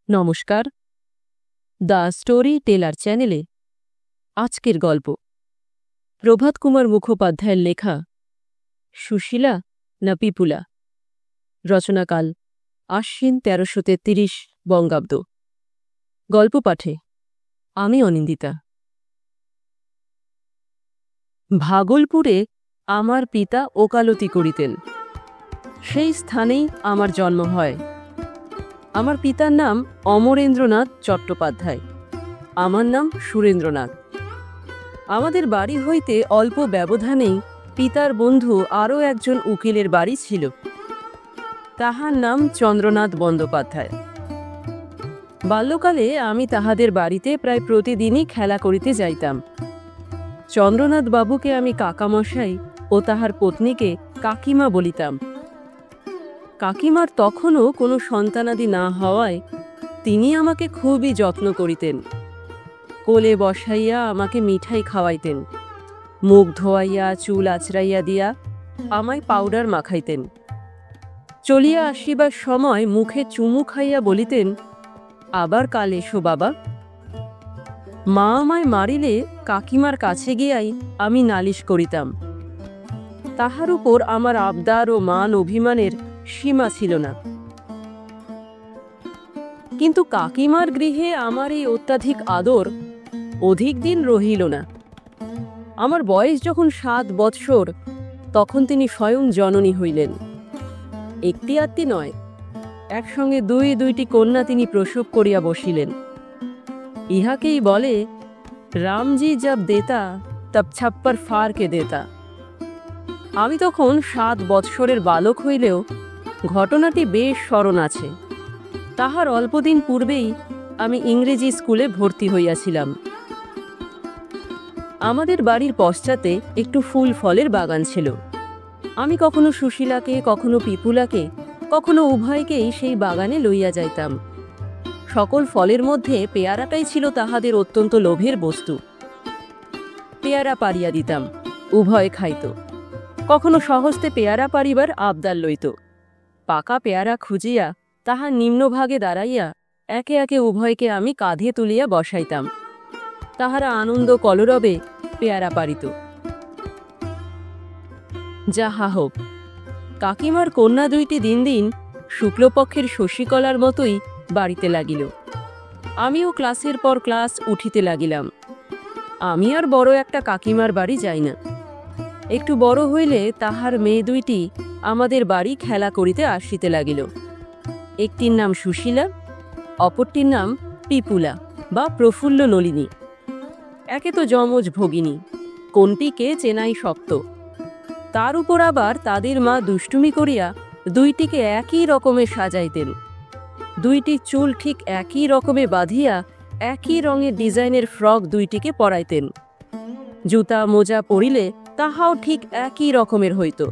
নমস্কার, the story teller চ্যানেলে আজকের গল্প প্রভাত কুমার মুখোপাধ্যায়ের লেখা সুশীলা না পিপুলা। রচনাকাল আশ্বিন ১৩৩৩ বঙ্গাব্দ। গল্প পাঠে আমি অনিন্দিতা। ভাগলপুরে আমার পিতা ওকালতি করিতেন। সেই স্থানেই আমার জন্ম হয়। আমার পিতার নাম অমরেন্দ্রনাথ চট্টোপাধ্যায়, আমার নাম সুরেন্দ্রনাথ। আমাদের বাড়ি হইতে অল্প ব্যবধানেই পিতার বন্ধু আরও একজন উকিলের বাড়ি ছিল। তাহার নাম চন্দ্রনাথ বন্দ্যোপাধ্যায়। বাল্যকালে আমি তাহাদের বাড়িতে প্রায় প্রতিদিনই খেলা করিতে যাইতাম। চন্দ্রনাথ বাবুকে আমি কাকামশাই ও তাহার পত্নীকে কাকিমা বলিতাম। কাকিমার তখনও কোনো সন্তানাদি না হওয়ায় তিনি আমাকে খুবই যত্ন করিতেন। কোলে বসাইয়া আমাকে মিঠাই খাওয়াইতেন, মুখ ধোয়াইয়া চুল আঁচড়াইয়া দিয়া আমায় পাউডার মাখাইতেন। চলিয়া আসিবার সময় মুখে চুমু খাইয়া বলিতেন, আবার কাল এসো বাবা। মা আমায় মারিলে কাকিমার কাছে গিয়াই আমি নালিশ করিতাম। তাহার উপর আমার আবদার ও মান অভিমানের সীমা ছিল না। কিন্তু কাকিমার গৃহে আমার এই অত্যাধিক আদর অধিক দিন রহিল না। আমার বয়স যখন ৭ বৎসর, তখন তিনি স্বয়ং জননী হইলেন। একটি আত্মী নয়, একসঙ্গে দুইটি কন্যা তিনি প্রসব করিয়া বসিলেন। ইহাকেই বলে রামজি জব দেতা তব ছাপ্পর ফারকে দেতা। আমি তখন ৭ বৎসরের বালক হইলেও ঘটনাটি বেশ স্মরণ আছে। তাহার অল্পদিন পূর্বেই আমি ইংরেজি স্কুলে ভর্তি হইয়াছিলাম। আমাদের বাড়ির পশ্চাতে একটু ফুল ফলের বাগান ছিল। আমি কখনো সুশীলাকে, কখনো পিপুলাকে, কখনো উভয়কেই সেই বাগানে লইয়া যাইতাম। সকল ফলের মধ্যে পেয়ারাটাই ছিল তাহাদের অত্যন্ত লোভের বস্তু। পেয়ারা পারিয়া দিতাম, উভয় খাইত। কখনো সহস্তে পেয়ারা পারিবার আবদার লইত। পাকা পেয়ারা খুঁজিয়া তাহার নিম্নভাগে দাঁড়াইয়া একে একে উভয়কে আমি কাঁধে তুলিয়া বসাইতাম। তাহারা আনন্দ কলরবে পেয়ারা পারিত। যাহা হোক, কাকিমার কন্যা দুইটি দিন দিন শুক্লপক্ষের শশীকলার মতোই বাড়িতে লাগিল। আমিও ক্লাসের পর ক্লাস উঠিতে লাগিলাম। আমি আর বড় একটা কাকিমার বাড়ি যাই না। একটু বড় হইলে তাহার মেয়ে দুইটি আমাদের বাড়ি খেলা করিতে আসিতে লাগিল। একটির নাম সুশীলা, অপরটির নাম পিপুলা বা প্রফুল্ল নলিনী। একে তো যমজ ভগিনী, কোনটিকে চেনাই শক্ত। তার উপর আবার তাদের মা দুষ্টুমি করিয়া দুইটিকে একই রকমে সাজাইতেন। দুইটি চুল ঠিক একই রকমে বাঁধিয়া একই রঙের ডিজাইনের ফ্রক দুইটিকে পরাইতেন। জুতা মোজা পরিলে তাহাও ঠিক একই রকমের হইত।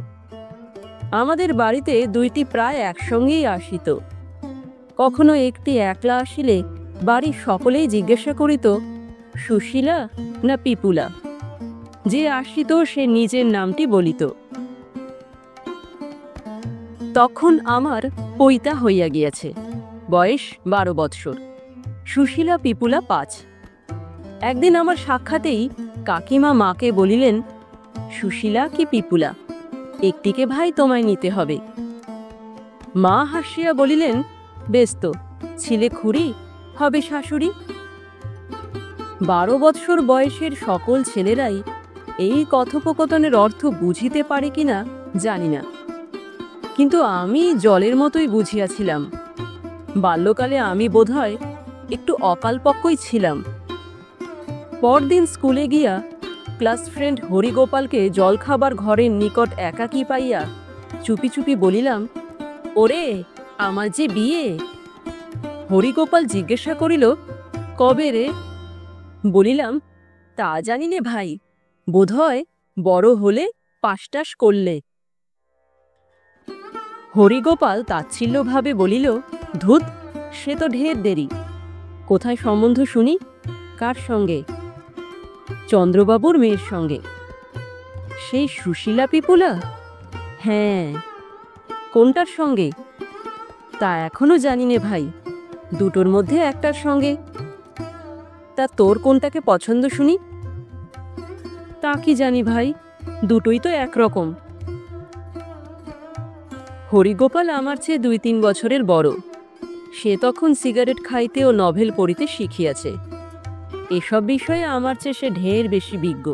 আমাদের বাড়িতে দুইটি প্রায় একসঙ্গেই আসিত। কখনো একটি একলা আসিলে বাড়ির সকলেই জিজ্ঞাসা করিত, সুশীলা না পিপুলা? যে আসিত সে নিজের নামটি বলিত। তখন আমার পৈতা হইয়া গিয়াছে, বয়স ১২ বৎসর। সুশীলা পিপুলা ৫। একদিন আমার সাক্ষাতেই কাকিমা মাকে বলিলেন, সুশীলা কি পিপুলা, একটিকে ভাই তোমায় নিতে হবে। মা হাসিয়া বলিলেন, বেশ তো, ছিলে খুড়ি হবে শাশুড়ি। ১২ বৎসর বয়সের সকল ছেলেরাই এই কথোপকথনের অর্থ বুঝিতে পারে কিনা জানি না, কিন্তু আমি জলের মতোই বুঝিয়াছিলাম। বাল্যকালে আমি বোধহয় একটু অকালপক্কই ছিলাম। পরদিন স্কুলে গিয়া ক্লাস ফ্রেন্ড হরিগোপালকে জলখাবার ঘরের নিকট একাকী পাইয়া চুপি চুপি বলিলাম, ওরে আমার যে বিয়ে। হরিগোপাল জিজ্ঞাসা করিল, কবে রে? বলিলাম, তা জানি নে ভাই, বোধহয় বড় হলে পাশটাস করলে। হরিগোপাল তাচ্ছিল্যভাবে বলিল, ধুত, সে তো ঢের দেরি। কোথায় সম্বন্ধ শুনি? কার সঙ্গে? চন্দ্রবাবুর মেয়ের সঙ্গে। সেই সুশীলা পিপুলা? হ্যাঁ। কোনটার সঙ্গে? তা এখনো জানি নে ভাই, দুটোর মধ্যে একটার সঙ্গে। তা তোর কোনটাকে পছন্দ শুনি? তা কি জানি ভাই, দুটোই তো একরকম। হরিগোপাল আমার চেয়ে 2-3 বছরের বড়। সে তখন সিগারেট খাইতে ও নভেল পড়িতে শিখিয়াছে। এসব বিষয়ে আমার চেয়ে সে ঢের বেশি বিজ্ঞ।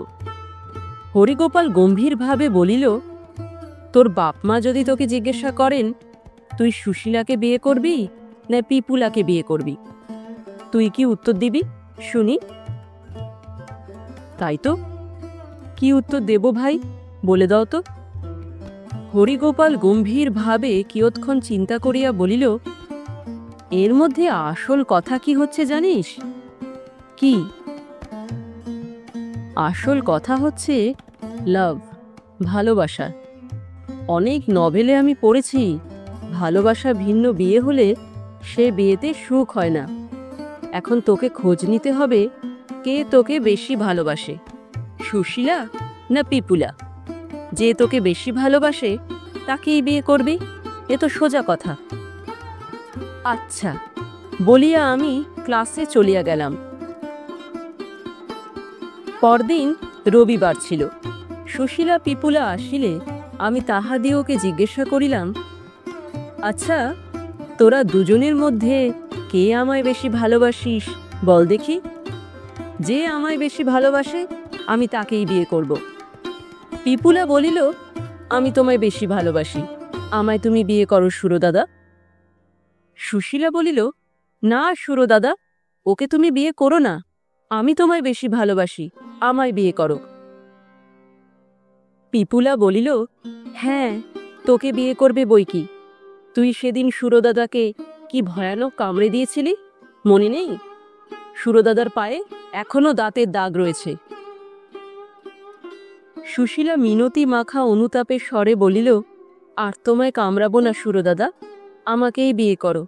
হরিগোপাল গম্ভীরভাবে বলিল, তোর বাপ মা যদি তোকে জিজ্ঞাসা করেন তুই সুশীলাকে বিয়ে করবি না পিপুলাকে বিয়ে করবি, তুই কি উত্তর দিবি শুনি? তাই তো, কি উত্তর দেব ভাই, বলে দাও তো। হরিগোপাল গম্ভীরভাবে কিয়ৎক্ষণ চিন্তা করিয়া বলিল, এর মধ্যে আসল কথা কি হচ্ছে জানিস? কি? আসল কথা হচ্ছে লাভ, ভালোবাসা। অনেক নভেলে আমি পড়েছি, ভালোবাসা ভিন্ন বিয়ে হলে সে বিয়েতে সুখ হয় না। এখন তোকে খোঁজ নিতে হবে কে তোকে বেশি ভালোবাসে, সুশীলা না পিপুলা। যে তোকে বেশি ভালোবাসে তাকেই বিয়ে করবি, এ তো সোজা কথা। আচ্ছা বলিয়া আমি ক্লাসে চলিয়া গেলাম। পরদিন রবিবার ছিল। সুশীলা পিপুলা আসিলে আমি তাহাদিওকে জিজ্ঞাসা করিলাম, আচ্ছা তোরা দুজনের মধ্যে কে আমায় বেশি ভালোবাসিস বল দেখি। যে আমায় বেশি ভালোবাসে আমি তাকেই বিয়ে করব। পিপুলা বলিল, আমি তোমায় বেশি ভালোবাসি, আমায় তুমি বিয়ে করো সুরদাদা। সুশীলা বলিল, না সুরদাদা, ওকে তুমি বিয়ে করো না, আমি তোমায় বেশি ভালোবাসি, আমায় বিয়ে করো। পিপুলা বলিল, হ্যাঁ তোকে বিয়ে করবে বই কি, তুই সেদিন সুরদাদাকে কি ভয়ানক কামড়ে দিয়েছিলি, মনে নেই? সুরদাদার পায়ে এখনো দাঁতের দাগ রয়েছে। সুশীলা মিনতি মাখা অনুতাপের স্বরে বলিল, আর তোমায় কামড়াবো না সুরদাদা, আমাকেই বিয়ে করো,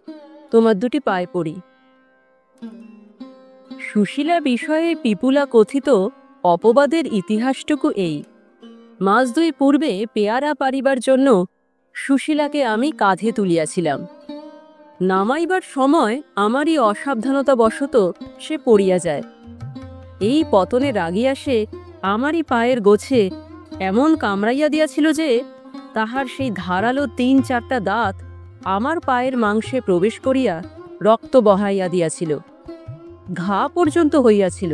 তোমার দুটি পায়ে পড়ি। সুশীলা বিষয়ে পিপুলা কথিত অপবাদের ইতিহাসটুকু এই। মাস 2 পূর্বে পেয়ারা পারিবার জন্য সুশীলাকে আমি কাঁধে তুলিয়াছিলাম। নামাইবার সময় আমারই অসাবধানতাবশত সে পড়িয়া যায়। এই পতনে রাগিয়া সে আমারই পায়ের গোছে এমন কামড়াইয়া দিয়াছিল যে তাহার সেই ধারালো 3-4টা দাঁত আমার পায়ের মাংসে প্রবেশ করিয়া রক্ত বহাইয়া দিয়াছিল, ঘা পর্যন্ত হইয়াছিল।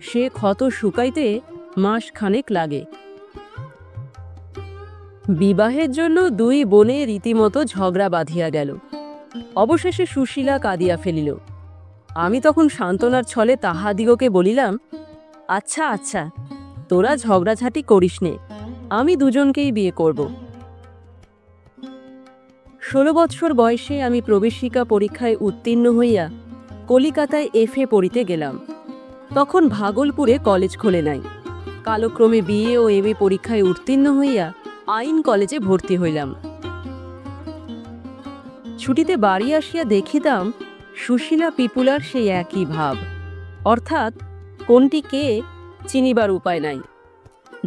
সে ক্ষত শুকাইতে মাস খানেক লাগে। বিবাহের জন্য 2 বোনে রীতিমতো ঝগড়া বাঁধিয়া গেল। অবশেষে সুশীলা কাঁদিয়া ফেলিল। আমি তখন সান্ত্বনার ছলে তাহাদিগকে বলিলাম, আচ্ছা আচ্ছা তোরা ঝগড়াঝাটি করিস নে, আমি দুজনকেই বিয়ে করব। 16 বৎসর বয়সে আমি প্রবেশিকা পরীক্ষায় উত্তীর্ণ হইয়া কলিকাতায় FA পড়িতে গেলাম। তখন ভাগলপুরে কলেজ খোলে নাই। কালক্রমে BA ও MA পরীক্ষায় উত্তীর্ণ হইয়া আইন কলেজে ভর্তি হইলাম। ছুটিতে বাড়ি আসিয়া দেখিতাম সুশীলা পিপুলার সেই একই ভাব, অর্থাৎ কোনটি কে চিনিবার উপায় নাই।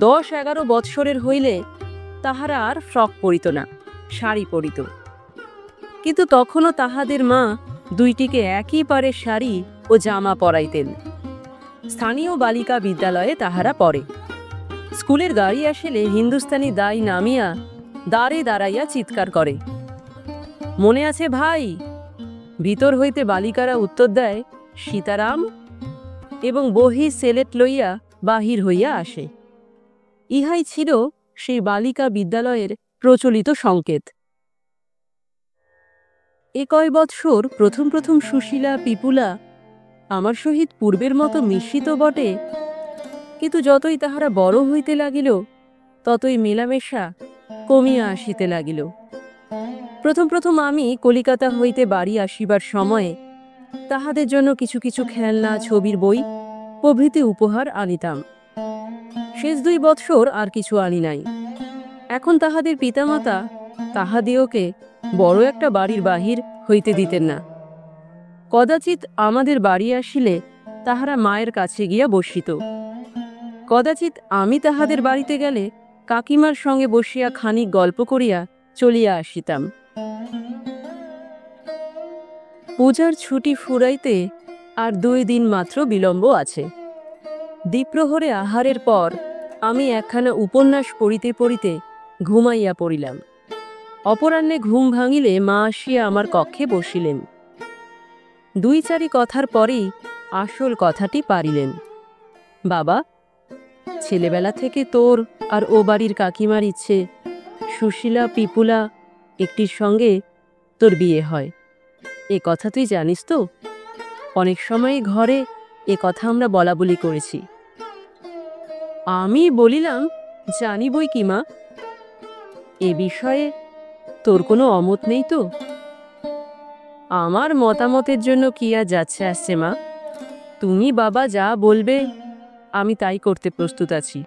10-11 বৎসরের হইলে তাহারা আর ফ্রক পরিত না, শাড়ি পরিত। কিন্তু তখনও তাহাদের মা দুইটিকে একই পারে শাড়ি ও জামা পরাইতেন। স্থানীয় বালিকা বিদ্যালয়ে তাহারা পড়ে। স্কুলের গাড়ি আসিলে হিন্দুস্তানি দাই নামিয়া দ্বারে দাঁড়াইয়া চিৎকার করে, মনে আছে ভাই? ভিতর হইতে বালিকারা উত্তর দেয়, সীতারাম, এবং বহি সেলেট লইয়া বাহির হইয়া আসে। ইহাই ছিল সেই বালিকা বিদ্যালয়ের প্রচলিত সংকেত। কয় বৎসর প্রথম প্রথম সুশীলা পিপুলা আমার সহিত পূর্বের মতো মিশ্রিত বটে, কিন্তু যতই তাহারা বড় হইতে লাগিল ততই মেলামেশা কমিয়া আসিতে লাগিল। প্রথম প্রথম আমি কলিকাতা হইতে বাড়ি আসিবার সময়ে তাহাদের জন্য কিছু কিছু খেলনা, ছবির বই প্রভৃতি উপহার আনিতাম। শেষ 2 বৎসর আর কিছু আনি নাই। এখন তাহাদের পিতামাতা তাহাদিওকে বড় একটা বাড়ির বাহির হইতে দিতেন না। কদাচিৎ আমাদের বাড়ি আসিলে তাহারা মায়ের কাছে গিয়া বসিত। কদাচিৎ আমি তাহাদের বাড়িতে গেলে কাকিমার সঙ্গে বসিয়া খানিক গল্প করিয়া চলিয়া আসিতাম। পূজার ছুটি ফুরাইতে আর 2 দিন মাত্র বিলম্ব আছে। দ্বিপ্রহরে আহারের পর আমি একখানা উপন্যাস পড়িতে পড়িতে ঘুমাইয়া পড়িলাম। অপরাহ্নে ঘুম ভাঙিলে মা আসিয়া আমার কক্ষে বসিলেন। 2-4 কথার পরেই আসল কথাটি পারিলেন। বাবা, ছেলেবেলা থেকে তোর আর ও বাড়ির কাকিমার ইচ্ছে সুশীলা পিপুলা একটির সঙ্গে তোর বিয়ে হয়। এ কথা তুই জানিস তো? অনেক সময় ঘরে এ কথা আমরা বলাবলি করেছি। আমি বলিলাম, জানি বই কি মা। এ বিষয়ে তোর কোনো অমত নেই তো? আমার মতামতের জন্য কি আর যাচ্ছে আসছে মা? তুমি বাবা যা বলবে আমি তাই করতে প্রস্তুত আছি।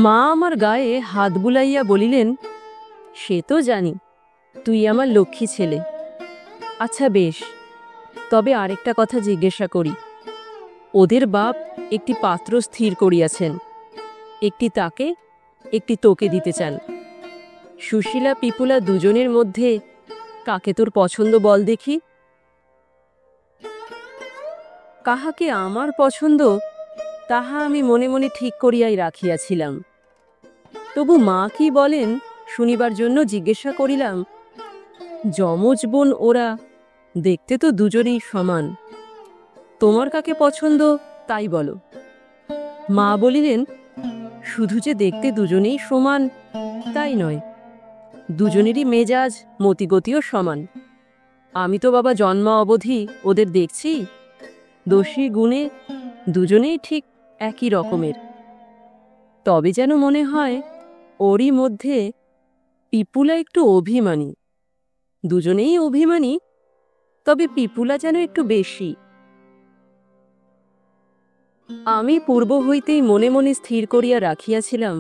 মা আমার গায়ে হাত বুলাইয়া বলিলেন, সে তো জানি, তুই আমার লক্ষ্মী ছেলে। আচ্ছা বেশ, তবে আরেকটা কথা জিজ্ঞাসা করি। ওদের বাপ একটি পাত্র স্থির করিয়াছেন, একটি তাকে, একটি তোকে দিতে চান। সুশীলা পিপুলা দুজনের মধ্যে কাকে তোর পছন্দ বল দেখি? কাহাকে আমার পছন্দ তাহা আমি মনে মনে ঠিক করিয়াই রাখিয়াছিলাম। তবু মা কি বলেন শুনিবার জন্য জিজ্ঞাসা করিলাম। যমজ বোন ওরা, দেখতে তো দুজনেই সমান। তোমার কাকে পছন্দ তাই বলো। মা বলিলেন, শুধু যে দেখতে দুজনেই সমান তাই নয়, দুজনেরই মেজাজ মতিগতিও সমান। আমি তো বাবা জন্ম অবধি ওদের দেখছি, দোষী গুণে দুজনেই ঠিক একই রকমের। তবে যেন মনে হয় ওরই মধ্যে পিপুলা একটু অভিমানী। দুজনেই অভিমানী, তবে পিপুলা যেন একটু বেশি। আমি পূর্ব হইতেই মনে মনে স্থির করিয়া রাখিয়াছিলাম,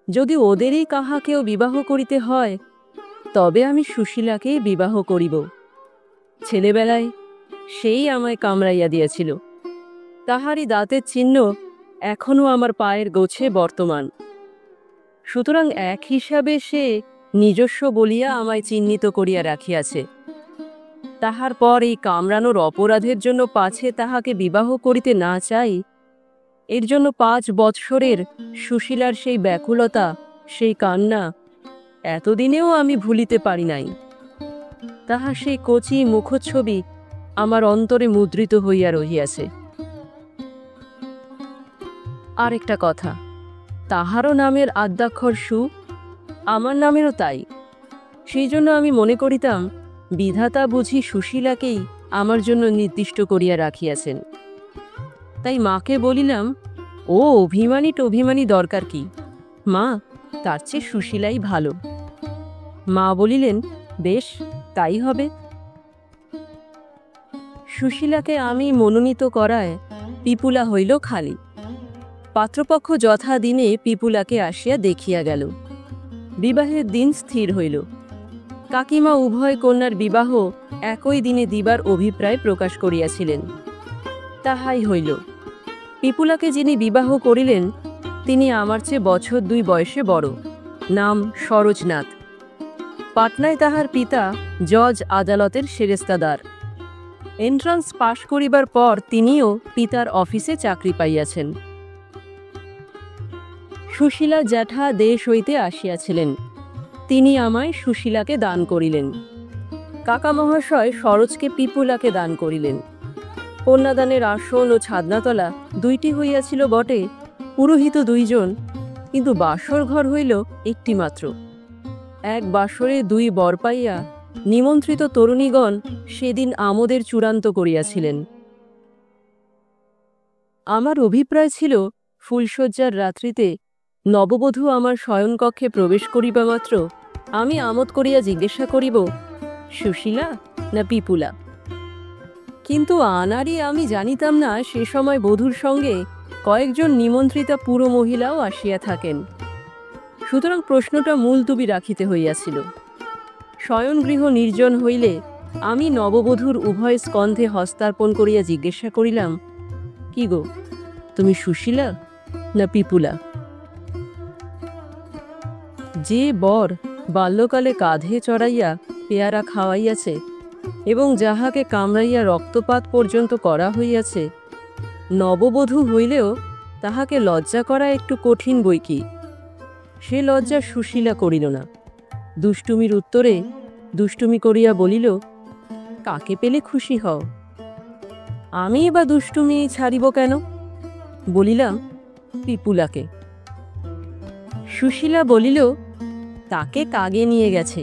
যদি ওদেরই কাহাকেও বিবাহ করিতে হয় তবে আমি সুশীলাকেই বিবাহ করিব। ছেলেবেলায় সেই আমায় কামড়াইয়া দিয়াছিল, তাহারই দাঁতের চিহ্ন এখনও আমার পায়ের গোছে বর্তমান। সুতরাং এক হিসাবে সে নিজস্ব বলিয়া আমায় চিহ্নিত করিয়া রাখিয়াছে। তাহার পর এই কামড়ানোর অপরাধের জন্য পাছে তাহাকে বিবাহ করিতে না চাই, এর জন্য 5 বৎসরের সুশীলার সেই ব্যাকুলতা, সেই কান্না এতদিনেও আমি ভুলিতে পারি নাই। তাহা সেই কচি মুখচ্ছবি আমার অন্তরে মুদ্রিত হইয়া রহিয়াছে। আরেকটা কথা, তাহারও নামের আদ্যাক্ষর সু, আমার নামেরও তাই। সেই জন্য আমি মনে করিতাম বিধাতা বুঝি সুশীলাকেই আমার জন্য নির্দিষ্ট করিয়া রাখিয়াছেন। তাই মাকে বলিলাম, ও অভিমানী টভিমানী দরকার কি মা, তার চেয়ে সুশীলাই ভালো। মা বলিলেন, বেশ তাই হবে। সুশীলাকে আমি মনোনীত করায় পিপুলা হইল খালি। পাত্রপক্ষ যথা দিনে পিপুলাকে আসিয়া দেখিয়া গেল। বিবাহের দিন স্থির হইল। কাকিমা উভয় কন্যার বিবাহ একই দিনে দিবার অভিপ্রায় প্রকাশ করিয়াছিলেন। তাহাই হইল। পিপুলাকে যিনি বিবাহ করিলেন তিনি আমার চেয়ে বছর 2 বয়সে বড়, নাম সরোজনাথ। পাটনায় তাহার পিতা জজ আদালতের সেরেস্তাদার। এন্ট্রান্স পাশ করিবার পর তিনিও পিতার অফিসে চাকরি পাইয়াছেন। সুশীলা জ্যাঠা দেশ হইতে আসিয়াছিলেন, তিনি আমায় সুশীলাকে দান করিলেন। কাকা মহাশয় সরোজকে পিপুলাকে দান করিলেন। কন্যাদানের আসন ও ছাদনাতলা 2টি হইয়াছিল বটে, পুরোহিত 2 জন, কিন্তু বাসর ঘর হইল একটি মাত্র। এক বাসরে 2 বর পাইয়া নিমন্ত্রিত তরুণীগণ সেদিন আমোদের চূড়ান্ত করিয়াছিলেন। আমার অভিপ্রায় ছিল ফুলশয্যার রাত্রিতে নববধূ আমার শয়নকক্ষে প্রবেশ করিবা মাত্র আমি আমোদ করিয়া জিজ্ঞাসা করিব, সুশীলা না পিপুলা? কিন্তু আনারই আমি জানিতাম না সে সময় বধূর সঙ্গে কয়েকজন নিমন্ত্রিতা পুরো মহিলাও আসিয়া থাকেন। সুতরাং প্রশ্নটা মুলতুবি রাখিতে হইয়াছিল। শয়নগৃহ নির্জন হইলে আমি নববধূর উভয় স্কন্ধে হস্তার্পণ করিয়া জিজ্ঞাসা করিলাম, কি গো, তুমি সুশীলা না পিপুলা? যে বর বাল্যকালে কাঁধে চড়াইয়া পেয়ারা খাওয়াইয়াছে এবং যাহাকে কামড়াইয়া রক্তপাত পর্যন্ত করা হইয়াছে, নববধূ হইলেও তাহাকে লজ্জা করা একটু কঠিন বই কি। সে লজ্জা সুশীলা করিল না। দুষ্টুমির উত্তরে দুষ্টুমি করিয়া বলিল, কাকে পেলে খুশি হও? আমি বা দুষ্টুমি ছাড়িব কেন? বলিলাম, পিপুলাকে। সুশীলা বলিল, তাকে কাগে নিয়ে গেছে,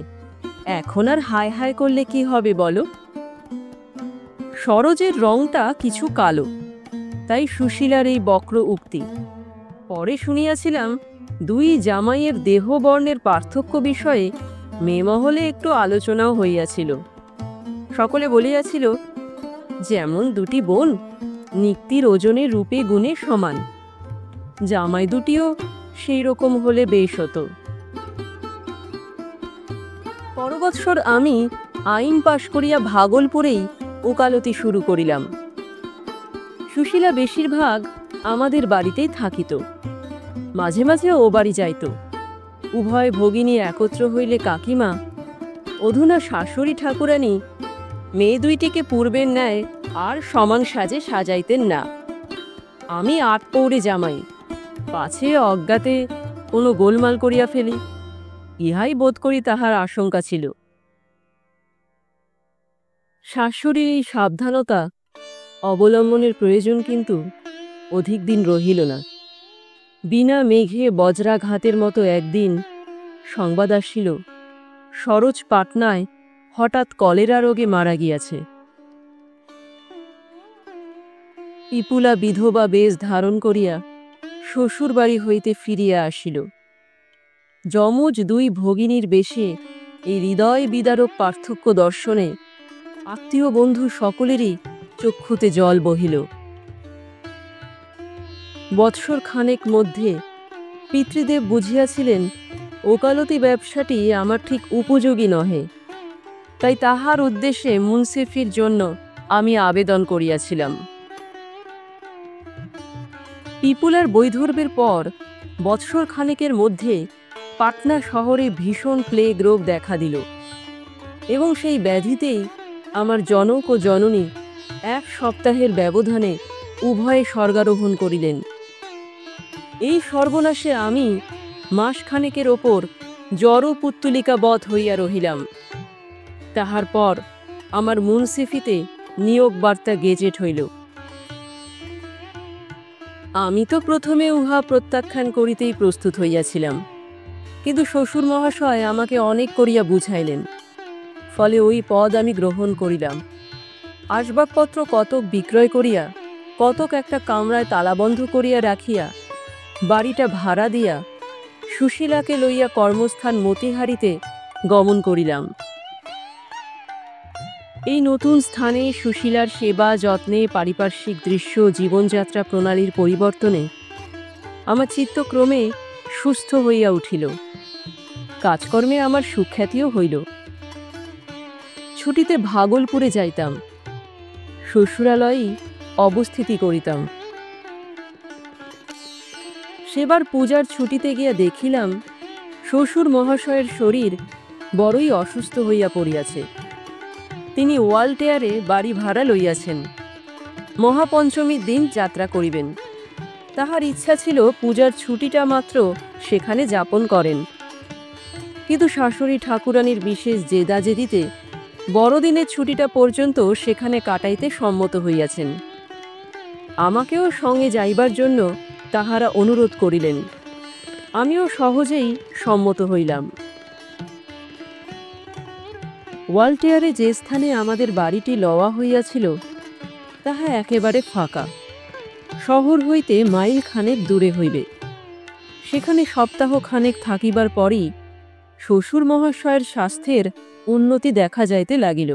এখন আর হায় হায় করলে কি হবে বলো? সরোজের রংটা কিছু কালো, তাই সুশীলার এই বক্র উক্তি। পরে শুনিয়াছিলাম দুই জামাইয়ের দেহবর্ণের পার্থক্য বিষয়ে মেয়েমহলে একটু আলোচনাও হইয়াছিল। সকলে বলিয়াছিল, যেমন দুটি বোন, নিক্তির ওজনে রূপে গুণে সমান, জামাই দুটিও সেই রকম হলে বেশ হতো। পরবৎসর আমি আইন পাশ করিয়া ভাগলপুরেই ওকালতি শুরু করিলাম। সুশীলা বেশিরভাগ আমাদের বাড়িতেই থাকিত, মাঝে মাঝে ও বাড়ি যাইত। উভয় ভগিনী একত্র হইলে কাকিমা, অধুনা শাশুড়ি ঠাকুরানী, মেয়ে দুইটিকে পূর্বের ন্যায় আর সমান সাজে সাজাইতেন না। আমি আট পৌরে জামাই, পাছে অজ্ঞাতে কোনো গোলমাল করিয়া ফেলি, ইহাই বোধ করি তাহার আশঙ্কা ছিল। শাশুড়ির এই সাবধানতা অবলম্বনের প্রয়োজন কিন্তু অধিক দিন রহিল না। বিনা মেঘে বজ্রাঘাতের মতো একদিন সংবাদ আসিল, সরোজ পাটনায় হঠাৎ কলেরা রোগে মারা গিয়াছে। পিপুলা বিধবা বেশ ধারণ করিয়া শ্বশুর বাড়ি হইতে ফিরিয়া আসিল। যমজ দুই ভগিনীর বেশে এই হৃদয় বিদারক পার্থক্য দর্শনে আত্মীয় বন্ধু সকলেরই চক্ষুতে জল বহিল। বৎসর খানেক মধ্যে পিতৃদেব বুঝিয়াছিলেন ওকালতি ব্যবসাটি আমার ঠিক উপযোগী নহে, তাই তাহার উদ্দেশ্যে মুন্সিফির জন্য আমি আবেদন করিয়াছিলাম। পিপুলার বৈধর্বের পর বৎসর খানেকের মধ্যে পাটনা শহরে ভীষণ প্লেগ রোগ দেখা দিল এবং সেই ব্যাধিতেই আমার জনক ও জননী এক সপ্তাহের ব্যবধানে উভয়ে স্বর্গারোহণ করিলেন। এই সর্বনাশে আমি মাসখানেকের ওপর জড়পুত্তলিকাবৎ হইয়া রহিলাম। তাহার পর আমার মুন্সিফিতে নিয়োগ বার্তা গেজেট হইল। আমি তো প্রথমে উহা প্রত্যাখ্যান করিতেই প্রস্তুত হইয়াছিলাম, কিন্তু শ্বশুর মহাশয় আমাকে অনেক করিয়া বুঝাইলেন, ফলে ওই পদ আমি গ্রহণ করিলাম। আসবাবপত্র কতক বিক্রয় করিয়া, কতক একটা কামরায় তালাবন্ধ করিয়া রাখিয়া, বাড়িটা ভাড়া দিয়া সুশীলাকে লইয়া কর্মস্থান মতিহারিতে গমন করিলাম। এই নতুন স্থানে সুশীলার সেবা যত্নে, পারিপার্শ্বিক দৃশ্য, জীবনযাত্রা প্রণালীর পরিবর্তনে আমার চিত্ত ক্রমে সুস্থ হইয়া উঠিল। কাজকর্মে আমার সুখ্যাতিও হইল। ছুটিতে ভাগলপুরে যাইতাম, শ্বশুরালয়েই অবস্থিতি করিতাম। সেবার পূজার ছুটিতে গিয়া দেখিলাম শ্বশুর মহাশয়ের শরীর বড়ই অসুস্থ হইয়া পড়িয়াছে। তিনি ওয়ালটেয়ারে বাড়ি ভাড়া লইয়াছেন, মহাপঞ্চমীর দিন যাত্রা করিবেন। তাহার ইচ্ছা ছিল পূজার ছুটিটা মাত্র সেখানে যাপন করেন, কিন্তু শাশুড়ি ঠাকুরানীর বিশেষ জেদাজেদিতে বড়দিনের ছুটিটা পর্যন্ত সেখানে কাটাইতে সম্মত হইয়াছেন। আমাকেও সঙ্গে যাইবার জন্য তাহারা অনুরোধ করিলেন। আমিও সহজেই সম্মত হইলাম। ওয়ালটেয়ারে যে স্থানে আমাদের বাড়িটি লওয়া হইয়াছিল তাহা একেবারে ফাঁকা, শহর হইতে মাইল খানেক দূরে হইবে। সেখানে সপ্তাহ খানেক থাকিবার পরই শ্বশুর মহাশয়ের স্বাস্থ্যের উন্নতি দেখা যাইতে লাগিল।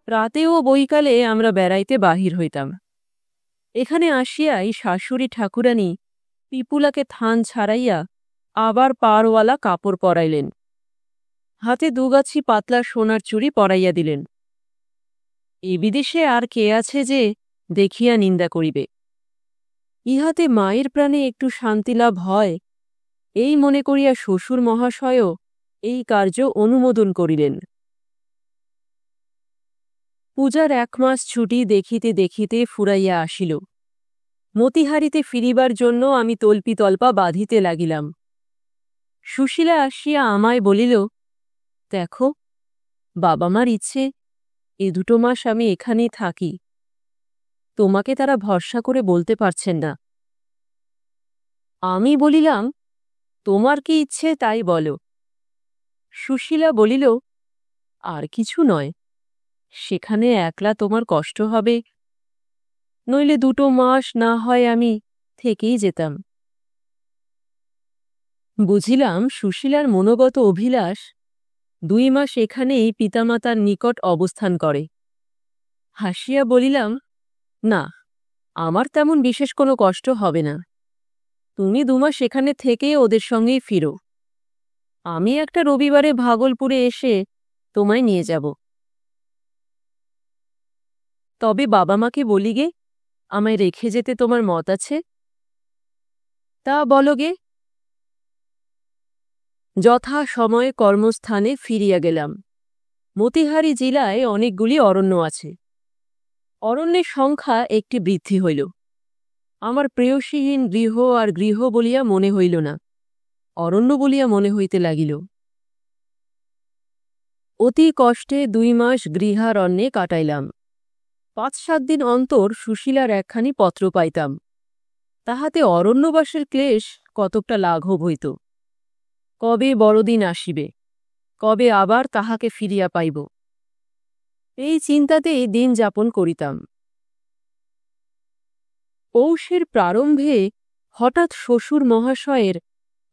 রাতে ও বৈকালে আমরা বেড়াইতে বাহির হইতাম। এখানে আসিয়াই শাশুড়ি ঠাকুরানী পিপুলাকে থান ছাড়াইয়া আবার পাড়ওয়ালা কাপড় পরাইলেন, হাতে দুগাছি পাতলা সোনার চুড়ি পরাইয়া দিলেন। এ বিদেশে আর কে আছে যে দেখিয়া নিন্দা করিবে? ইহাতে মায়ের প্রাণে একটু শান্তিলাভ হয়, এই মনে করিয়া শ্বশুর মহাশয়ও এই কার্য অনুমোদন করিলেন। পূজার 1 মাস ছুটি দেখিতে দেখিতে ফুরাইয়া আসিল। মতিহারিতে ফিরিবার জন্য আমি তল্পিতল্পা বাঁধিতে লাগিলাম। সুশীলা আসিয়া আমায় বলিল, দেখো, বাবা মার ইচ্ছে এ 2 মাস আমি এখানেই থাকি। তোমাকে তারা ভরসা করে বলতে পারছেন না। আমি বলিলাম, তোমার কি ইচ্ছে তাই বলো। সুশীলা বলিল, আর কিছু নয়, সেখানে একলা তোমার কষ্ট হবে, নইলে 2 মাস না হয় আমি থেকেই যেতাম। বুঝিলাম সুশীলার মনোগত অভিলাষ 2 মাস এখানেই পিতামাতার নিকট অবস্থান করে। হাসিয়া বলিলাম, না, আমার তেমন বিশেষ কোনো কষ্ট হবে না। তুমি 2 মাস এখানে থেকে ওদের সঙ্গেই ফিরো। আমি একটা রবিবারে ভাগলপুরে এসে তোমায় নিয়ে যাব। তবে বাবা মাকে বলি গে, আমায় রেখে যেতে তোমার মত আছে? তা বলো গে। যথা সময়ে কর্মস্থানে ফিরিয়া গেলাম। মতিহারি জেলায় অনেকগুলি অরণ্য আছে। অরণ্যের সংখ্যা একটি বৃদ্ধি হইল। আমার প্রেয়সীহীন গৃহ আর গৃহ বলিয়া মনে হইল না, অরণ্য বলিয়া মনে হইতে লাগিল। অতি কষ্টে 2 মাস গৃহারণ্যে কাটাইলাম। 5-7 দিন অন্তর সুশীলার একখানি পত্র পাইতাম। তাহাতে অরণ্যবাসের ক্লেশ কতকটা লাঘব হইত। কবে বড়দিন আসিবে, কবে আবার তাহাকে ফিরিয়া পাইব, এই চিন্তাতেই দিন যাপন করিতাম। পৌষের প্রারম্ভে হঠাৎ শ্বশুর মহাশয়ের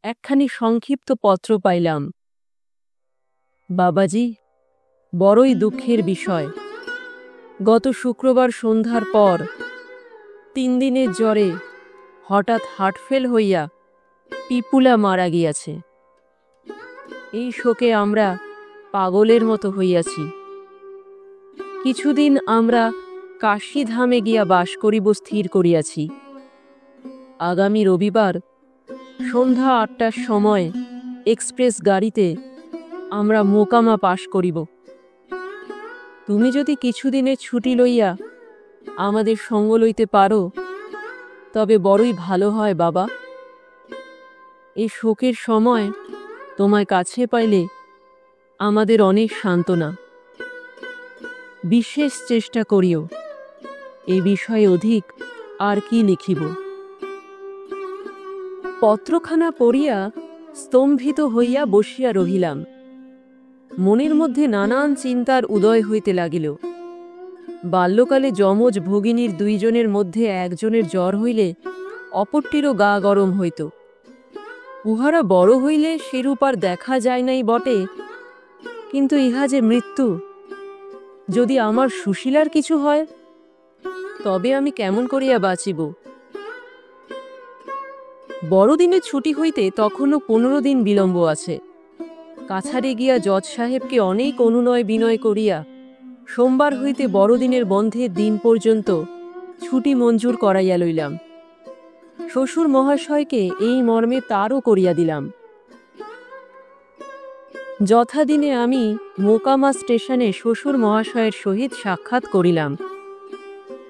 একখানি সংক্ষিপ্ত পত্র পাইলাম। বাবাজি, বড়ই দুঃখের বিষয়। গত শুক্রবার সন্ধ্যার পর 3 দিনের জ্বরে হঠাৎ হার্টফেল হইয়া পিপুলা মারা গিয়াছে। এই শোকে আমরা পাগলের মতো হইয়াছি। কিছুদিন আমরা কাশীধামে গিয়া বাস করিব স্থির করিয়াছি। আগামী রবিবার সন্ধ্যা 8টার সময় এক্সপ্রেস গাড়িতে আমরা মোকামা পাশ করিব। তুমি যদি কিছুদিনের ছুটি লইয়া আমাদের সঙ্গ লইতে পারো তবে বড়ই ভালো হয় বাবা। এই শোকের সময় তোমায় কাছে পাইলে আমাদের অনেক সান্ত্বনা। বিশেষ চেষ্টা করিও। এই বিষয়ে অধিক আর কি লিখিব। পত্রখানা পড়িয়া স্তম্ভিত হইয়া বসিয়া রহিলাম। মনের মধ্যে নানান চিন্তার উদয় হইতে লাগিল। বাল্যকালে যমজ ভগিনীর 2 জনের মধ্যে একজনের জ্বর হইলে অপরটিরও গা গরম হইত। উহারা বড় হইলে সেরূপ আর দেখা যায় নাই বটে, কিন্তু ইহা যে মৃত্যু। যদি আমার সুশীলার কিছু হয় তবে আমি কেমন করিয়া বাঁচিব। বড়দিনের ছুটি হইতে তখনও 15 দিন বিলম্ব আছে। কাছারে গিয়া জজ সাহেবকে অনেক অনুনয় বিনয় করিয়া সোমবার হইতে বড়দিনের বন্ধের দিন পর্যন্ত ছুটি মঞ্জুর করাইয়া লইলাম। শ্বশুর মহাশয়কে এই মর্মে তারও করিয়া দিলাম। যথাদিনে আমি মোকামা স্টেশনে শ্বশুর মহাশয়ের সহিত সাক্ষাৎ করিলাম।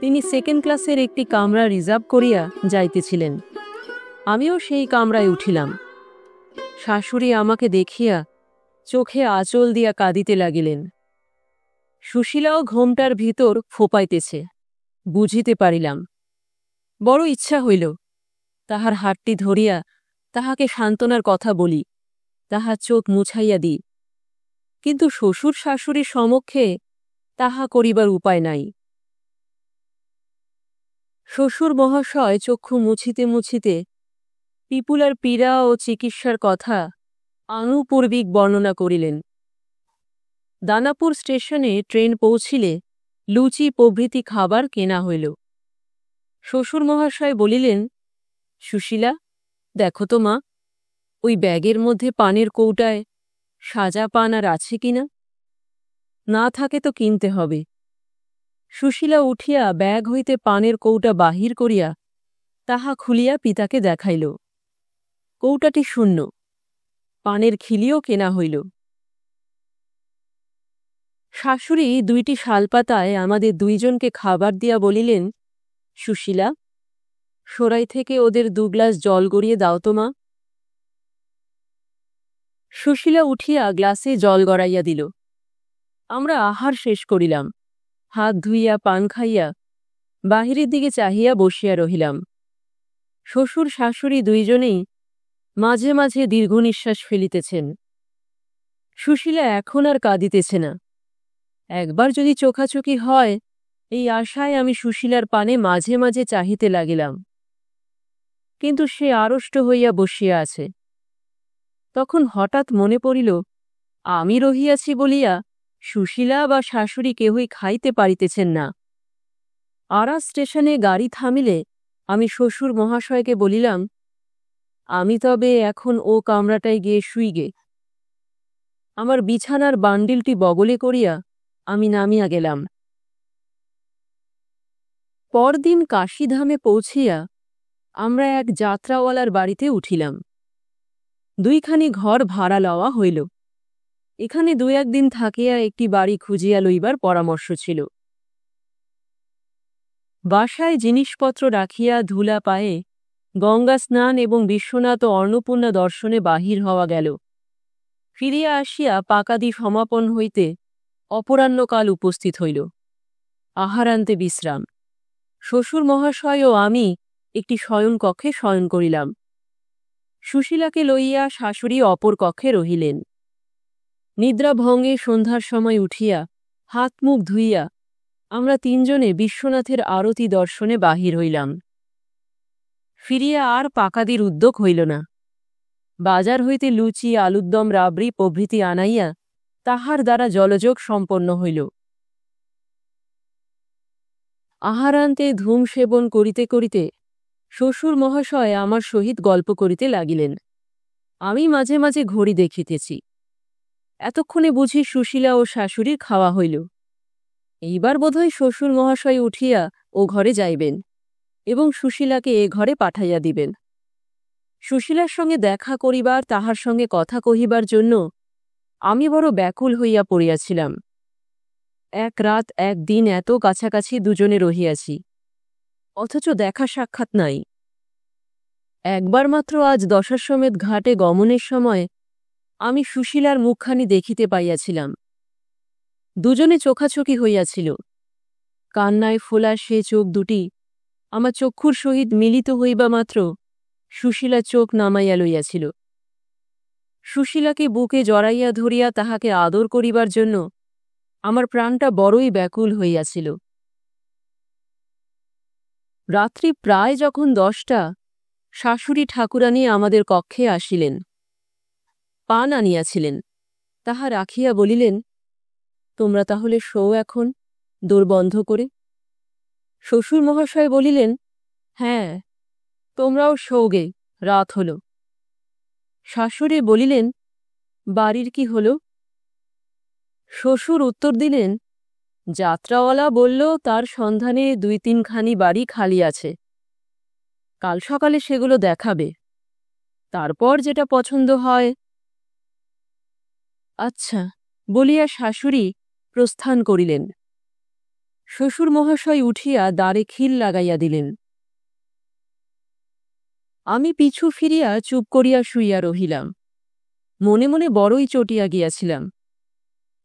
তিনি 2nd ক্লাসের একটি কামরা রিজার্ভ করিয়া যাইতেছিলেন। আমিও সেই কামরায় উঠিলাম। শাশুড়ি আমাকে দেখিয়া চোখে আঁচল দিয়া কাঁদিতে লাগিলেন। সুশীলাও ঘোমটার ভিতর ফোপাইতেছে, বুঝিতে পারিলাম। বড় ইচ্ছা হইল তাহার হাতটি ধরিয়া তাহাকে সান্ত্বনার কথা বলি, তাহার চোখ মুছাইয়া দিই, কিন্তু শ্বশুর শাশুড়ির সমক্ষে তাহা করিবার উপায় নাই। শ্বশুর মহাশয় চক্ষু মুছিতে মুছিতে পিপুলার পীড়া ও চিকিৎসার কথা আনুপূর্বিক বর্ণনা করিলেন। দানাপুর স্টেশনে ট্রেন পৌঁছিলে লুচি প্রভৃতি খাবার কেনা হইল। শ্বশুর মহাশয় বলিলেন, সুশীলা, দেখো তো মা, ওই ব্যাগের মধ্যে পানের কৌটায় সাজা পান আর আছে কিনা। না থাকে তো কিনতে হবে। সুশীলা উঠিয়া ব্যাগ হইতে পানের কৌটা বাহির করিয়া তাহা খুলিয়া পিতাকে দেখাইল। কৌটাটি শূন্য। পানের খিলিও কেনা হইল। শাশুড়ি 2টি শালপাতায় আমাদের 2জনকে খাবার দিয়া বলিলেন, সুশীলা, সরাই থেকে ওদের 2 গ্লাস জল গড়িয়ে দাও তো মা। সুশীলা উঠিয়া গ্লাসে জল গড়াইয়া দিল। আমরা আহার শেষ করিলাম, হাত ধুইয়া পান খাইয়া বাহিরের দিকে চাহিয়া বসিয়া রহিলাম। শ্বশুর শাশুড়ি 2জনেই মাঝে মাঝে দীর্ঘ নিঃশ্বাস ফেলিতেছেন। সুশীলা এখন আর কাঁদিতেছে না। একবার যদি চোখাচোখি হয়, এই আশায় আমি সুশীলার পানে মাঝে মাঝে চাহিতে লাগিলাম, কিন্তু সে আড়ষ্ট হইয়া বসিয়া আছে। তখন হঠাৎ মনে পড়িল, আমি রহিয়াছি বলিয়া সুশীলা বা শাশুড়ি কেহই খাইতে পারিতেছেন না। আরা স্টেশনে গাড়ি থামিলে আমি শ্বশুর মহাশয়কে বলিলাম, আমি তবে এখন ও কামরাটায় গিয়ে শুইগে। আমার বিছানার বান্ডিলটি বগলে করিয়া আমি নামিয়া গেলাম। পরদিন কাশীধামে পৌঁছিয়া আমরা এক যাত্রাওয়ালার বাড়িতে উঠিলাম। 2খানি ঘর ভাড়া লওয়া হইল। এখানে 2-1 দিন থাকিয়া একটি বাড়ি খুঁজিয়া লইবার পরামর্শ ছিল। বাসায় জিনিসপত্র রাখিয়া ধুলা পায়ে গঙ্গা স্নান এবং বিশ্বনাথ ও অন্নপূর্ণা দর্শনে বাহির হওয়া গেল। ফিরিয়া আসিয়া পাকাদি সমাপন হইতে অপরাহ্নকাল উপস্থিত হইল। আহারান্তে বিশ্রাম। শ্বশুর মহাশয় ও আমি একটি শয়নকক্ষে শয়ন করিলাম। সুশীলাকে লইয়া শাশুড়ি অপর কক্ষে রহিলেন। নিদ্রাভঙ্গে সন্ধ্যার সময় উঠিয়া হাত মুখ ধুইয়া আমরা 3জনে বিশ্বনাথের আরতি দর্শনে বাহির হইলাম। ফিরিয়া আর পাকাদির উদ্যোগ হইল না। বাজার হইতে লুচি, আলুরদম, রাবড়ি প্রভৃতি আনাইয়া তাহার দ্বারা জলযোগ সম্পন্ন হইল। আহারান্তে ধূম সেবন করিতে করিতে শ্বশুর মহাশয় আমার সহিত গল্প করিতে লাগিলেন। আমি মাঝে মাঝে ঘড়ি দেখিতেছি। এতক্ষণে বুঝি সুশীলা ও শাশুড়ির খাওয়া হইল। এইবার বোধহয় শ্বশুর মহাশয় উঠিয়া ও ঘরে যাইবেন এবং সুশীলাকে এ ঘরে পাঠাইয়া দিবেন। সুশীলার সঙ্গে দেখা করিবার, তাহার সঙ্গে কথা কহিবার জন্য আমি বড় ব্যাকুল হইয়া পড়িয়াছিলাম। 1 রাত 1 দিন এত কাছাকাছি 2জনে রহিয়াছি, অথচ দেখা সাক্ষাৎ নাই। একবার মাত্র আজ দশাশ্বমেধ ঘাটে গমনের সময় আমি সুশীলার মুখখানি দেখিতে পাইয়াছিলাম। 2জনে চোখাচোখি হইয়াছিল। কান্নায় ফোলা সে চোখ দুটি আমার চক্ষুর সহিত মিলিত হইবা মাত্র সুশীলা চোখ নামাইয়া লইয়াছিল। সুশীলাকে বুকে জড়াইয়া ধরিয়া তাহাকে আদর করিবার জন্য আমার প্রাণটা বড়ই ব্যাকুল হইয়াছিল। রাত্রি প্রায় যখন 10টা, শাশুড়ি ঠাকুরানী আমাদের কক্ষে আসিলেন। পান আনিয়াছিলেন, তাহা রাখিয়া বলিলেন, তোমরা তাহলে শোও এখন, দোর বন্ধ করে। শ্বশুর মহাশয় বলিলেন, হ্যাঁ, তোমরাও শোওগে, রাত হল। শাশুড়ি বলিলেন, বাড়ির কি হল? শ্বশুর উত্তর দিলেন, যাত্রাওয়ালা বলল তার সন্ধানে 2-3খানি বাড়ি খালি আছে, কাল সকালে সেগুলো দেখাবে, তারপর যেটা পছন্দ হয়। আচ্ছা বলিয়া শাশুড়ি প্রস্থান করিলেন। শ্বশুর মহাশয় উঠিয়া দ্বারে খিল লাগাইয়া দিলেন। আমি পিছু ফিরিয়া চুপ করিয়া শুইয়া রহিলাম। মনে মনে বড়ই চটিয়া গিয়াছিলাম।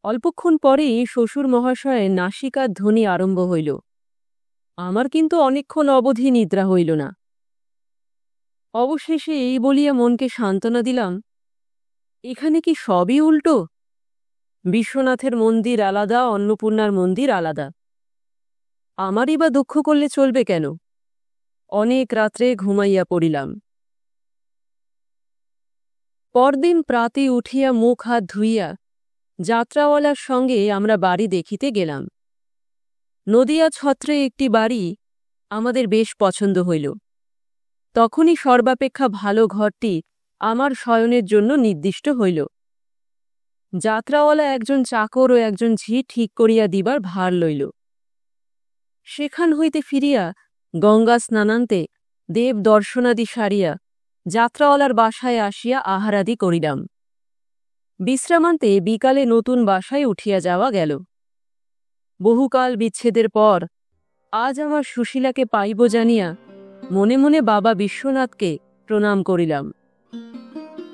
অল্পক্ষণ পরেই শ্বশুর মহাশয়ের নাসিকার ধ্বনি আরম্ভ হইল। আমার কিন্তু অনেকক্ষণ অবধি নিদ্রা হইল না। অবশেষে এই বলিয়া মনকে সান্ত্বনা দিলাম, এখানে কি সবই উল্টো? বিশ্বনাথের মন্দির আলাদা, অন্নপূর্ণার মন্দির আলাদা। আমারই বা দুঃখ করলে চলবে কেন? অনেক রাত্রে ঘুমাইয়া পড়িলাম। পরদিন প্রাতে উঠিয়া মুখ হাত ধুইয়া যাত্রাওয়ালার সঙ্গে আমরা বাড়ি দেখিতে গেলাম। নদিয়া ছত্রে একটি বাড়ি আমাদের বেশ পছন্দ হইল। তখনই সর্বাপেক্ষা ভালো ঘরটি আমার শয়নের জন্য নির্দিষ্ট হইল। যাত্রাওয়ালা একজন চাকর ও একজন ঝি ঠিক করিয়া দিবার ভার লইল। সেখান হইতে ফিরিয়া গঙ্গা স্নানান্তে দেব দর্শনাদি সারিয়া যাত্রাওয়ালার বাসায় আসিয়া আহারাদি করিলাম। বিশ্রামান্তে বিকালে নতুন বাসায় উঠিয়া যাওয়া গেল। বহুকাল বিচ্ছেদের পর আজ আমার সুশীলাকে পাইব জানিয়া মনে মনে বাবা বিশ্বনাথকে প্রণাম করিলাম।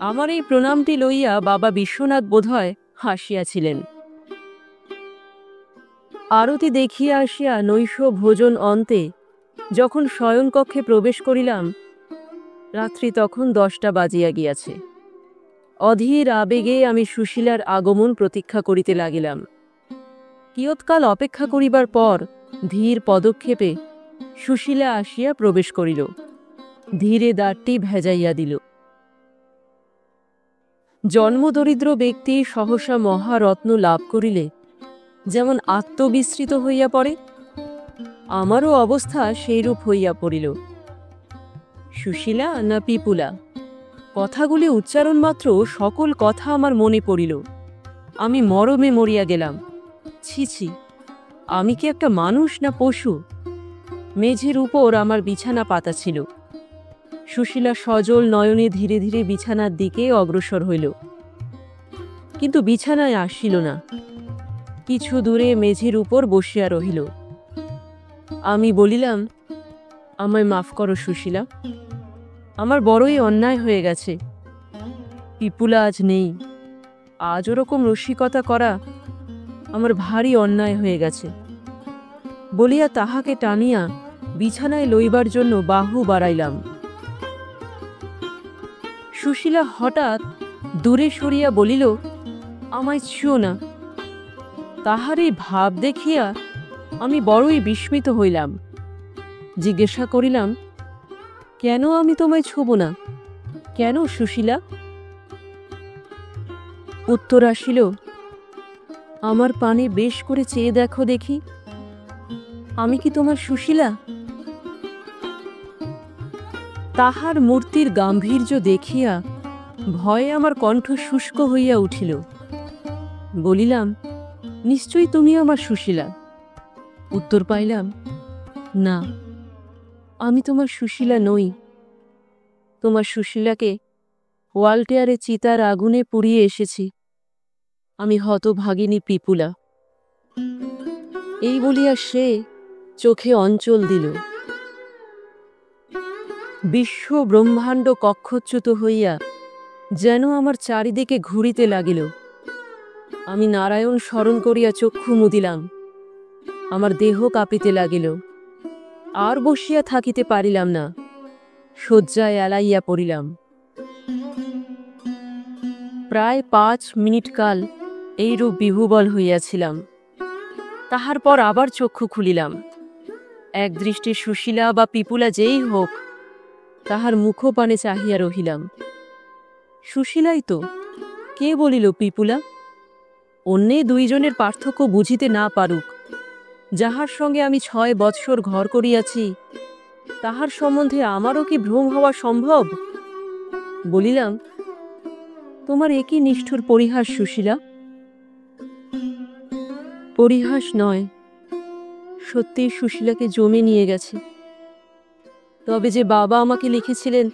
আমার এই প্রণামটি লইয়া বাবা বিশ্বনাথ বোধহয় হাসিয়াছিলেন। আরতি দেখিয়া আসিয়া নৈশ ভোজন অন্তে যখন শয়নকক্ষে প্রবেশ করিলাম, রাত্রি তখন 10টা বাজিয়া গিয়াছে। অধীর আবেগে আমি সুশীলার আগমন প্রতীক্ষা করিতে লাগিলাম। কিয়ৎকাল অপেক্ষা করিবার পর ধীর পদক্ষেপে সুশীলা আসিয়া প্রবেশ করিল, ধীরে দ্বারটি ভেজাইয়া দিল। জন্মদরিদ্র ব্যক্তি সহসা মহারত্ন লাভ করিলে যেমন আত্মবিস্মৃত হইয়া পড়ে, আমারও অবস্থা সেইরূপ হইয়া পড়িল। সুশীলা না পিপুলা, কথাগুলি উচ্চারণ মাত্র সকল কথা আমার মনে পড়িল। আমি মরমে মরিয়া গেলাম। ছি ছি, আমি কি একটা মানুষ না পশু? মেঝের উপর আমার বিছানা পাতা ছিল। সুশীলা সজল নয়নে ধীরে ধীরে বিছানার দিকে অগ্রসর হইল, কিন্তু বিছানায় আসিল না। কিছু দূরে মেঝের উপর বসিয়া রহিল। আমি বলিলাম, আমায় মাফ করো সুশীলা, আমার বড়ই অন্যায় হয়ে গেছে। পিপুলা আজ নেই, আজ ওরকম রসিকতা করা আমার ভারী অন্যায় হয়ে গেছে বলিয়া তাহাকে টানিয়া বিছানায় লইবার জন্য বাহু বাড়াইলাম। সুশীলা হঠাৎ দূরে সরিয়া বলিল, আমায় ছুঁয়ো না। তাহার এই ভাব দেখিয়া আমি বড়ই বিস্মিত হইলাম। জিজ্ঞাসা করিলাম, কেন আমি তোমায় ছুঁব না? কেন সুশীলা? উত্তর আসিল, আমার পানে বেশ করে চেয়ে দেখো দেখি, আমি কি তোমার সুশীলা? তাহার মূর্তির গাম্ভীর্য দেখিয়া ভয়ে আমার কণ্ঠ শুষ্ক হইয়া উঠিল। বলিলাম, নিশ্চয়ই তুমি আমার সুশীলা। উত্তর পাইলাম, না, আমি তোমার সুশীলা নই। তোমার সুশীলাকে ওয়ালটেয়ারে চিতার আগুনে পুড়িয়ে এসেছি। আমি হতভাগিনী পিপুলা। এই বলিয়া সে চোখে অঞ্চল দিল। বিশ্ব ব্রহ্মাণ্ড কক্ষচ্যুত হইয়া যেন আমার চারিদিকে ঘুরিতে লাগিল। আমি নারায়ণ স্মরণ করিয়া চক্ষু মুদিলাম। আমার দেহ কাঁপিতে লাগিল। আর বসিয়া থাকিতে পারিলাম না, শয্যায় এলাইয়া পড়িলাম। প্রায় 5 মিনিট কাল এইরূপ বিহুবল হইয়াছিলাম। তাহার পর আবার চক্ষু খুলিলাম। এক দৃষ্টি সুশীলা বা পিপুলা যেই হোক, তাহার মুখপানে চাহিয়া রহিলাম। সুশীলাই তো, কে বলিল পিপুলা? অন্যে দুইজনের পার্থক্য বুঝিতে না পারুক, যাহার সঙ্গে আমি 6 বৎসর ঘর করিয়াছি, তাহার সম্বন্ধে আমারও কি ভ্রম হওয়া সম্ভব? বলিলাম, তোমার একই নিষ্ঠুর পরিহাস সুশীলা। পরিহাস নয়, সত্যি সুশীলাকে জমে নিয়ে গেছে। তবে যে বাবা আমাকে লিখেছিলেন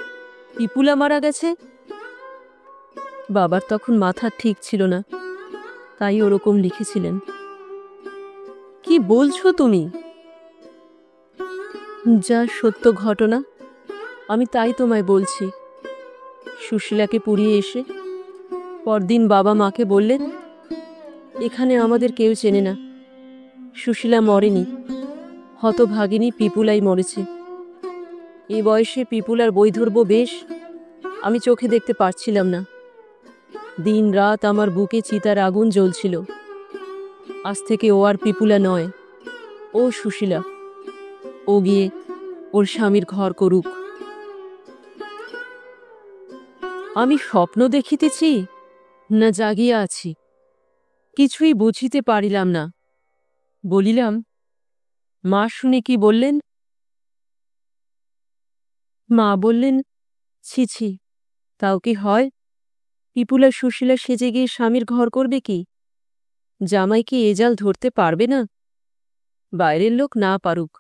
পিপুলা মারা গেছে, বাবার তখন মাথা ঠিক ছিল না, তাই ওরকম লিখেছিলেন। কি বলছো তুমি? যা সত্য ঘটনা আমি তাই তোমায় বলছি। সুশীলাকে পুড়িয়ে এসে পরদিন বাবা মাকে বললেন, এখানে আমাদের কেউ চেনে না, সুশীলা মরেনি, হতভাগিনী পিপুলাই মরেছে। এই বয়সে পিপুলার বৈধর্য বেশ আমি চোখে দেখতে পারছিলাম না। দিন রাত আমার বুকে চিতার আগুন জ্বলছিল। আজ থেকে ও আর পিপুলা নয়, ও সুশীলা। ও গিয়ে ওর স্বামীর ঘর করুক। আমি স্বপ্ন দেখিতেছি না জাগিয়া আছি, কিছুই বুঝিতে পারিলাম না। বলিলাম, মা শুনে কি বললেন? মা বললেন, ছি ছি, তাও কি হয়? পিপুলা সুশীলা সেজে গিয়ে স্বামীর ঘর করবে কি? জামাই কি এ জাল ধরতে পারবে না? বাইরের লোক না পারুক,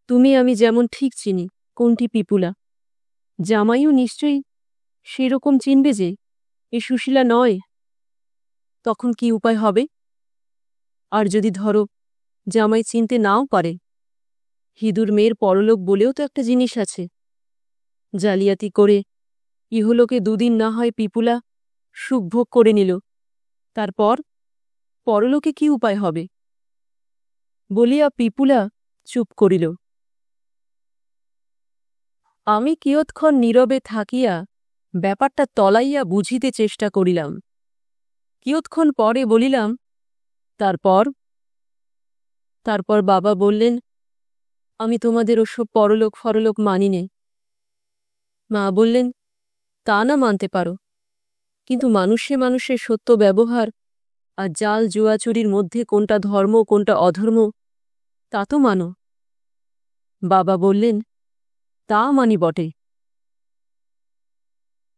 তুমি আমি যেমন ঠিক চিনি কোনটি পিপুলা। জামাইও নিশ্চয়ই সেরকম চিনবে যে এ সুশীলা নয়। তখন কি উপায় হবে? আর যদি ধরো জামাই চিনতে নাও পারে, হিঁদুর মেয়ের পরলোক বলেও তো একটা জিনিস আছে। জালিয়াতি করে ইহলোকে দুদিন না হয় পিপুলা সুখভোগ করে নিল, তারপর পরলোকে কি উপায় হবে? বলিয়া পিপুলা চুপ করিল। আমি কিয়ৎক্ষণ নীরবে থাকিয়া ব্যাপারটা তলাইয়া বুঝিতে চেষ্টা করিলাম। কিয়ৎক্ষণ পরে বলিলাম, তারপর? তারপর বাবা বললেন, আমি তোমাদের ওসব পরলোক ফরলোক মানি নে। মা বললেন, তা না মানতে পারো, কিন্তু মানুষে মানুষের সত্য ব্যবহার আর জাল জুয়াচুরির মধ্যে কোনটা ধর্ম কোনটা অধর্ম তা তো মানো। বাবা বললেন, তা মানি বটে।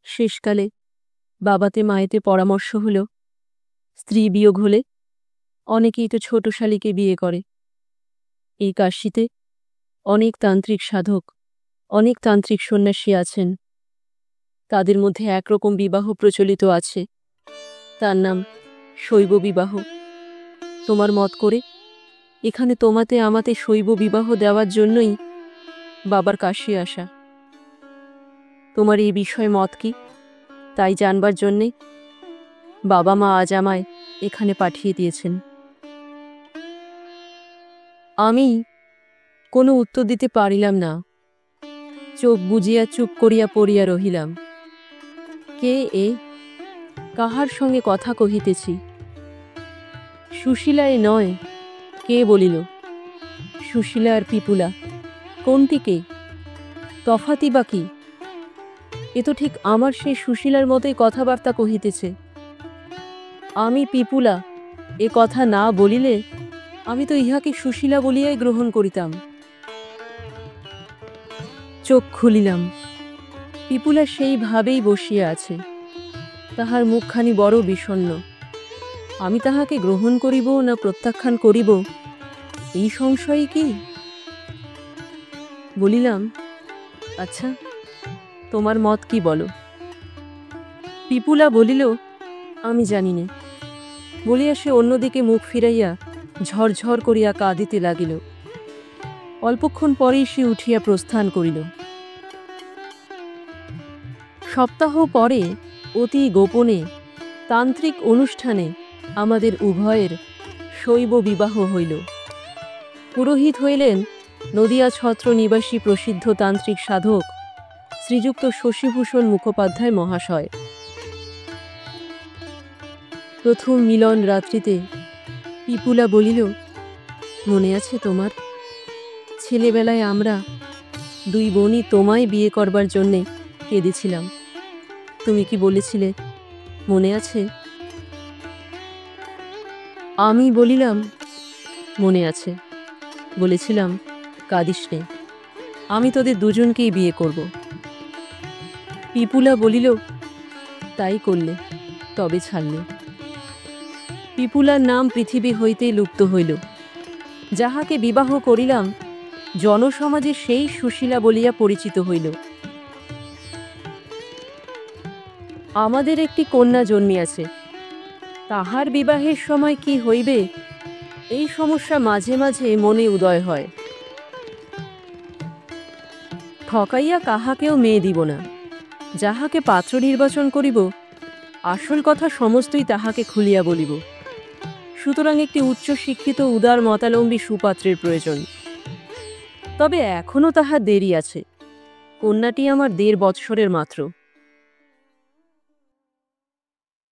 শেষকালে বাবাতে মায়েতে পরামর্শ হল, স্ত্রী বিয়োগ হলে অনেকেই তো ছোট শালীকে বিয়ে করে। এই কাশীতে অনেক তান্ত্রিক সাধক, অনেক তান্ত্রিক সন্ন্যাসী আছেন। তাদের মধ্যে একরকম বিবাহ প্রচলিত আছে, তার নাম শৈব বিবাহ। তোমার মত করে এখানে তোমাতে আমাতে শৈব বিবাহ দেওয়ার জন্যই বাবার কাশী আসা। তোমার এই বিষয়ে মত কি তাই জানবার জন্যে বাবা মা আজ আমায় এখানে পাঠিয়ে দিয়েছেন। আমি কোনো উত্তর দিতে পারিলাম না, চোখ বুজিয়া চুপ করিয়া পড়িয়া রহিলাম। কে এ? কাহার সঙ্গে কথা কহিতেছি? সুশীলা এ নয়? কে বলিল? সুশীলা আর পিপুলা কোনটি কে? তফাতি বা কি? এ তো ঠিক আমার সেই সুশীলার মতোই কথাবার্তা কহিতেছে। আমি পিপুলা এ কথা না বলিলে আমি তো ইহাকে সুশীলা বলিয়াই গ্রহণ করিতাম। চোখ খুলিলাম, পিপুলা সেইভাবেই বসিয়া আছে। তাহার মুখখানি বড় বিষণ্ণ। আমি তাহাকে গ্রহণ করিব না প্রত্যাখ্যান করিব এই সংশয় কি? বলিলাম, আচ্ছা তোমার মত কি বলো? পিপুলা বলিল, আমি জানি নে। বলিয়া সে অন্যদিকে মুখ ফিরাইয়া ঝরঝর করিয়া কাঁদিতে লাগিল। অল্পক্ষণ পরেই সে উঠিয়া প্রস্থান করিল। সপ্তাহ পরে অতি গোপনে তান্ত্রিক অনুষ্ঠানে আমাদের উভয়ের শৈব বিবাহ হইল। পুরোহিত হইলেন নদিয়া ছত্র নিবাসী প্রসিদ্ধ তান্ত্রিক সাধক শ্রীযুক্ত শশীভূষণ মুখোপাধ্যায় মহাশয়। প্রথম মিলন রাত্রিতে পিপুলা বলিল, মনে আছে তোমার? ছেলেবেলায় আমরা দুই বোনই তোমায় বিয়ে করবার জন্যে কেঁদেছিলাম। তুমি কি বলেছিলে মনে আছে? আমি বলিলাম, মনে আছে। বলেছিলাম, কাঁদিস নে, আমি তোদের দুজনকেই বিয়ে করব। পিপুলা বলিল, তাই করলে, তবে ছাড়লে। পিপুলার নাম পৃথিবী হইতেই লুপ্ত হইল। যাহাকে বিবাহ করিলাম জনসমাজে সেই সুশীলা বলিয়া পরিচিত হইল। আমাদের একটি কন্যা জন্মিয়াছে। তাহার বিবাহের সময় কি হইবে এই সমস্যা মাঝে মাঝে মনে উদয় হয়। ঠকাইয়া কাহাকেও মেয়ে দিব না। যাহাকে পাত্র নির্বাচন করিব আসল কথা সমস্তই তাহাকে খুলিয়া বলিব। সুতরাং একটি উচ্চ শিক্ষিত উদার মতালম্বী সুপাত্রের প্রয়োজন। তবে এখনও তাহার দেরি আছে। কন্যাটি আমার 1.5 বৎসরের মাত্র।